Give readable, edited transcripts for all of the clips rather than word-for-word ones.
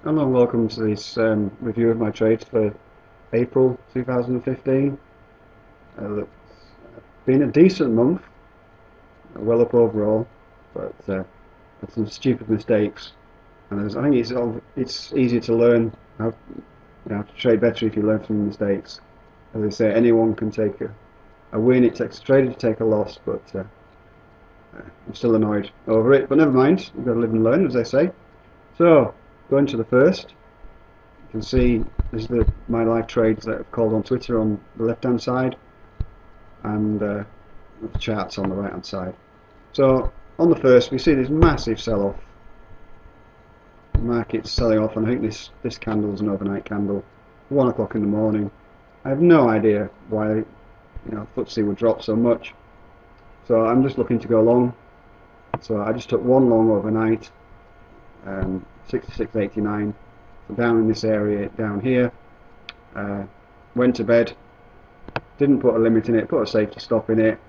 Hello and welcome to this review of my trades for April 2015. It's been a decent month, well up overall, but had some stupid mistakes. And I think it's easier to learn how to trade better if you learn from mistakes. As I say, anyone can take a win. It takes a trader to take a loss, but I'm still annoyed over it. But never mind, we've got to live and learn, as they say. So, going to the first. You can see this is my live trades that I've called on Twitter on the left hand side, and the charts on the right hand side. So on the first we see this massive sell off. The market's selling off, and I think this candle is an overnight candle, 1 o'clock in the morning. I have no idea why FTSE would drop so much, so I'm just looking to go long. So I just took one long overnight, 66.89. So down in this area down here, went to bed, didn't put a limit in it, put a safety stop in it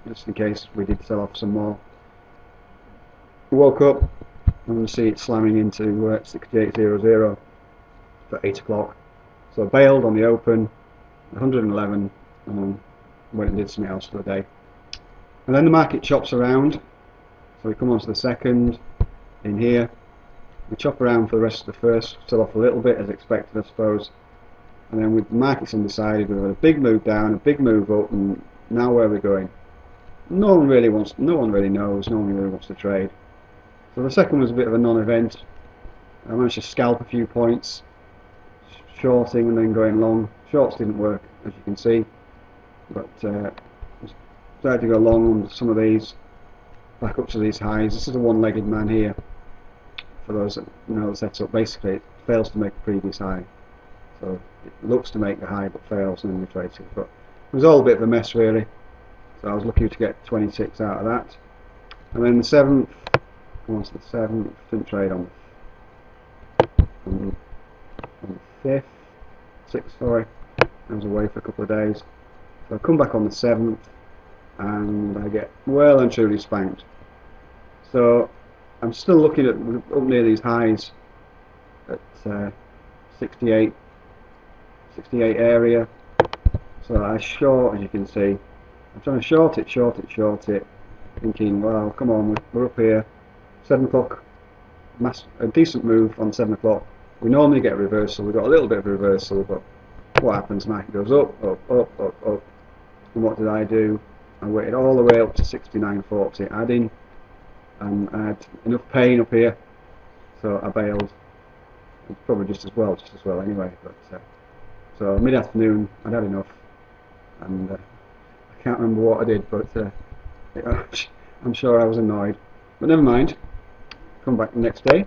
just in case we did sell off some more. Woke up and see it slamming into 68.00 for 8 o'clock, so I bailed on the open 111 and went and did something else for the day. And then the market chops around, so we come on to the second in here. We chop around for the rest of the first, sell off a little bit as expected, I suppose, and then with the markets undecided, we've had a big move down, a big move up, and now where are we going? No one really knows, no one really wants to trade. So the second was a bit of a non-event. I managed to scalp a few points, shorting and then going long. Shorts didn't work, as you can see, but started to go long on some of these, back up to these highs. This is a one-legged man here. For those that know the setup, basically it fails to make the previous high, so it looks to make the high but fails, and then we trade it. But it was all a bit of a mess really, so I was lucky to get 26 out of that. And then the 7th, come on to the 7th, didn't trade on the 5th, 6th, sorry, I was away for a couple of days. So I come back on the 7th and I get well and truly spanked. So I'm still looking at up near these highs at 68 area. So I short, as you can see. I'm trying to short it, thinking, well, come on, we're up here, 7 o'clock, a decent move on 7 o'clock. We normally get a reversal. We've got a little bit of a reversal, but what happens? Market goes up, up, up, up, up. And what did I do? I waited all the way up to 69.40, adding. And I had enough pain up here, so I bailed. It's probably just as well anyway. But so mid-afternoon, I'd had enough, and I can't remember what I did, but I'm sure I was annoyed. But never mind. Come back the next day,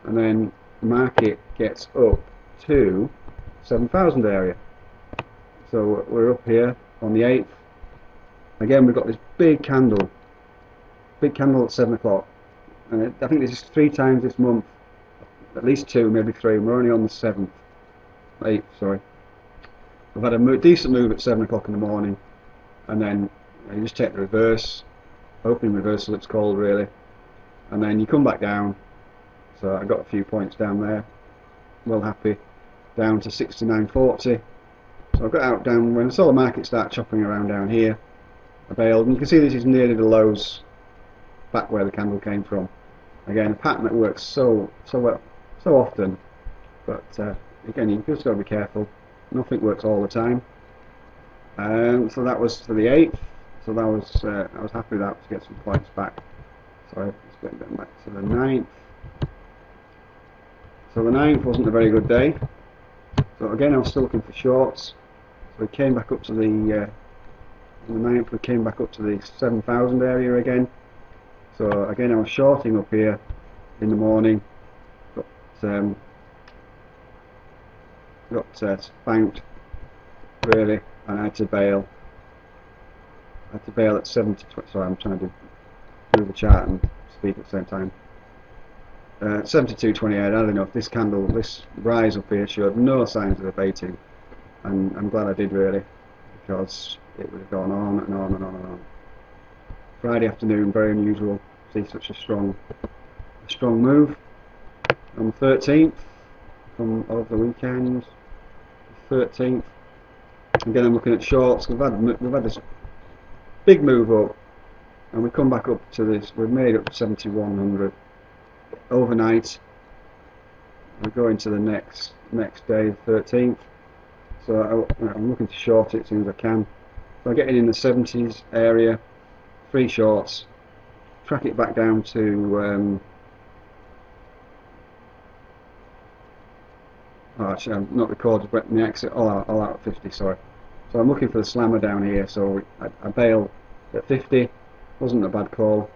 and then the market gets up to 7,000 area. So we're up here on the 8th. Again, we've got this big candle at 7 o'clock, and I think this is 3 times this month, at least 2, maybe 3. We're only on the 7th, 8th, sorry. We've had a decent move at 7 o'clock in the morning, and then you just take the reverse, opening reversal it's called really, and then you come back down. So I got a few points down there, well happy, down to 69.40. So I got out down when I saw the market start chopping around down here. I bailed, and you can see this is nearly the lows back where the candle came from. Again, a pattern that works so often, but again, you just got to be careful. Nothing works all the time. So that was for the 8th. So that was I was happy with that, to get some points back. So let's get them back to the 9th. So the 9th wasn't a very good day. So again, I was still looking for shorts. So we came back up to the 9th. We came back up to the 7,000 area again. So again, I was shorting up here in the morning, got spanked really, and I had to bail. I had to bail at 70. Sorry, I'm trying to move the chart and speak at the same time. 72.28. I don't know if this candle, this rise up here showed no signs of abating, and I'm glad I did really, because it would have gone on and on and on and on. Friday afternoon, very unusual to see such a strong move. on the 13th from over the weekend. 13th. Again, I'm looking at shorts. We've had this big move up, and we come back up to this. We've made up 7,100 overnight. We go into the next day, 13th. So I'm looking to short it as soon as I can. So I'm getting in the 70s area, 3 shorts, track it back down to. Oh, actually, I'm not recorded, but my exit all out at 50. Sorry. So I'm looking for the slammer down here. So I bail at 50. Wasn't a bad call.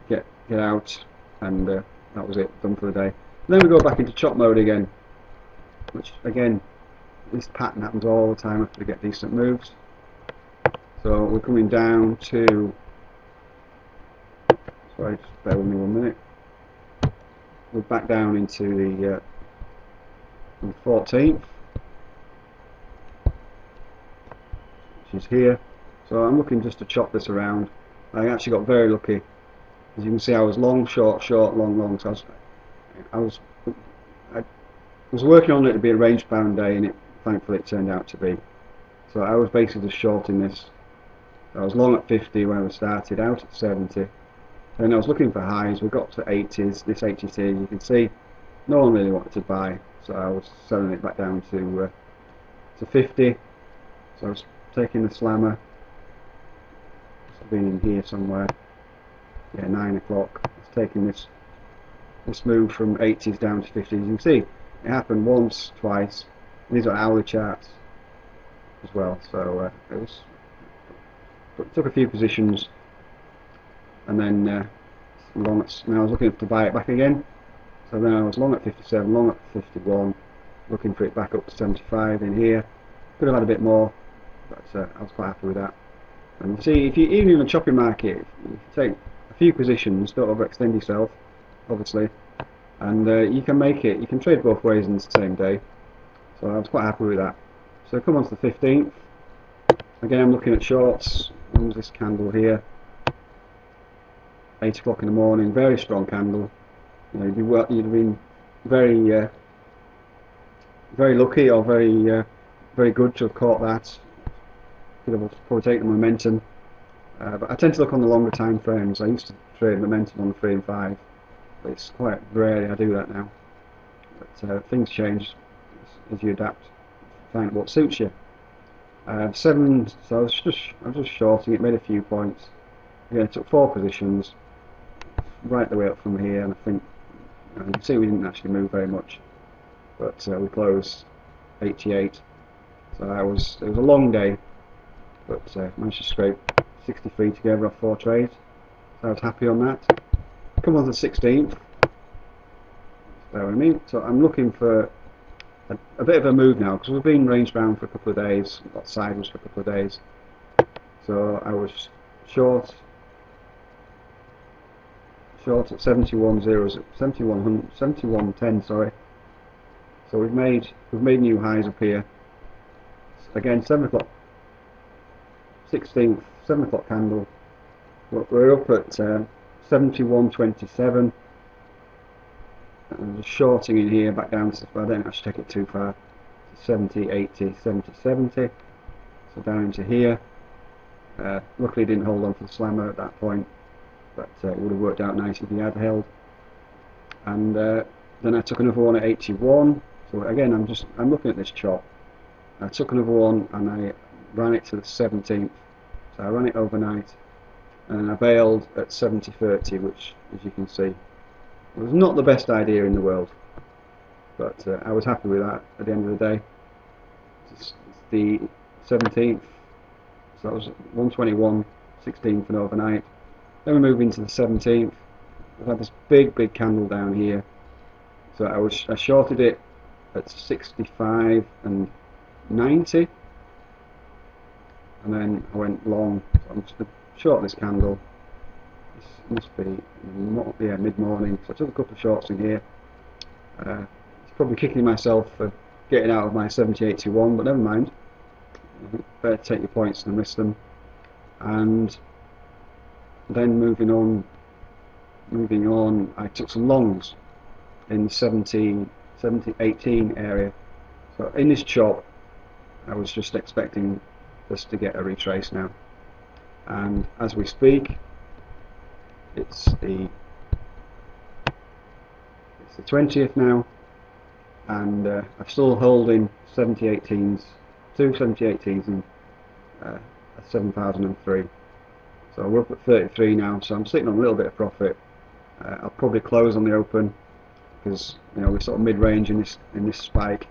Get out, and that was it. Done for the day. And then we go back into chop mode again, which again, this pattern happens all the time after we get decent moves. So we're coming down to. Sorry, just bear with me 1 minute. We're back down into the 14th, which is here. So I'm looking just to chop this around. I actually got very lucky. As you can see, I was long, short, short, long, long. So I was working on it to be a range bound day, and thankfully it turned out to be. So I was basically just shorting this. I was long at 50 when I started, out at 70. Then I was looking for highs. We got to 80s. This 80s here, you can see, no one really wanted to buy. So I was selling it back down to 50. So I was taking the slammer. It's been in here somewhere. Yeah, 9 o'clock. It's taking this move from 80s down to 50s. You can see it happened once, twice. These are hourly charts as well. So it took a few positions, and then long at, now I was looking to buy it back again. So then I was long at 57, long at 51, looking for it back up to 75 in here. Could have had a bit more, but I was quite happy with that. And you see, even in a choppy market, if you take a few positions, don't overextend yourself, obviously, and you can make it. You can trade both ways in the same day. So I was quite happy with that. So come on to the 15th. Again, I'm looking at shorts. There's this candle here, 8 o'clock in the morning. Very strong candle. You know, you'd have been very, very lucky or very good to have caught that. Could have probably taken the momentum. But I tend to look on the longer time frames. I used to trade momentum on the 3 and 5, but it's quite rarely I do that now. But things change as you adapt, find what suits you. 7. So I was just shorting it. Made a few points. Again, I took 4 positions right the way up from here, and I think. You can see we didn't actually move very much, but we closed 88. So it was a long day, but managed to scrape 63 together off 4 trades. So I was happy on that. Come on to the 16th. Bear with me. So I'm looking for a bit of a move now, because we've been range bound for a couple of days, got sideways for a couple of days. So I was short at 71.10, sorry. So we've made new highs up here. Again, 7 o'clock, 16th, 7 o'clock candle. We're up at 71.27. I'm just shorting in here, back down to, well, I don't actually take it too far. 70, 80, 70, 70. So down into here. Luckily didn't hold on for the slammer at that point, but it would have worked out nice if he had held. And then I took another one at 81. So again, I'm looking at this chop. I took another one and I ran it to the 17th. So I ran it overnight, and I bailed at 70.30, which, as you can see, was not the best idea in the world. But I was happy with that at the end of the day. It's the 17th. So that was 121, 16th and overnight. Then we move into the 17th. We've had this big candle down here. So I shorted it at 65 and 90, and then I went long. So I'm just going to short this candle. This must be mid-morning. So I took a couple of shorts in here. It's probably kicking myself for getting out of my 70.81, but never mind. Better take your points than miss them. And then moving on, I took some longs. in the 17, 18 area. So in this chop, I was just expecting us to get a retrace now, and as we speak, it's the 20th now, and I'm still holding 7018s, two 7018s and a 7003. So we're up at 33 now, so I'm sitting on a little bit of profit. I'll probably close on the open because we're sort of mid-range in this spike.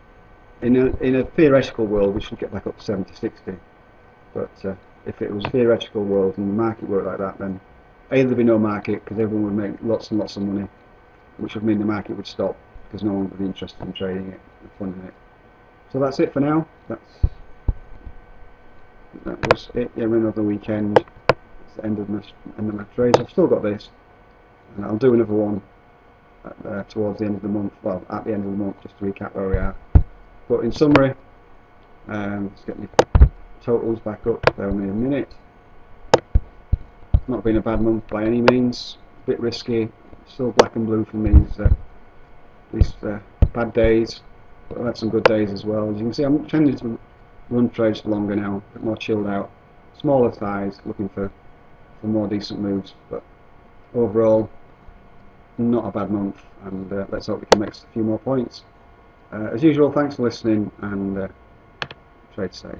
In a theoretical world, we should get back up to 70-60. But if it was a theoretical world and the market worked like that, then there'd be no market because everyone would make lots and lots of money, which would mean the market would stop because no one would be interested in trading it and funding it. So that's it for now. That was it. Yeah, another weekend. It's the end of my trades. I've still got this, and I'll do another one towards the end of the month. Well, at the end of the month, just to recap where we are. But in summary, let's get my totals back up. Bear with me a minute. It's not been a bad month by any means. A bit risky. Still black and blue from these bad days. But I've had some good days as well. As you can see, I'm tending to run trades for longer now, a bit more chilled out, smaller size, looking for more decent moves. But overall, not a bad month, and let's hope we can make a few more points. As usual, thanks for listening, and trade safe.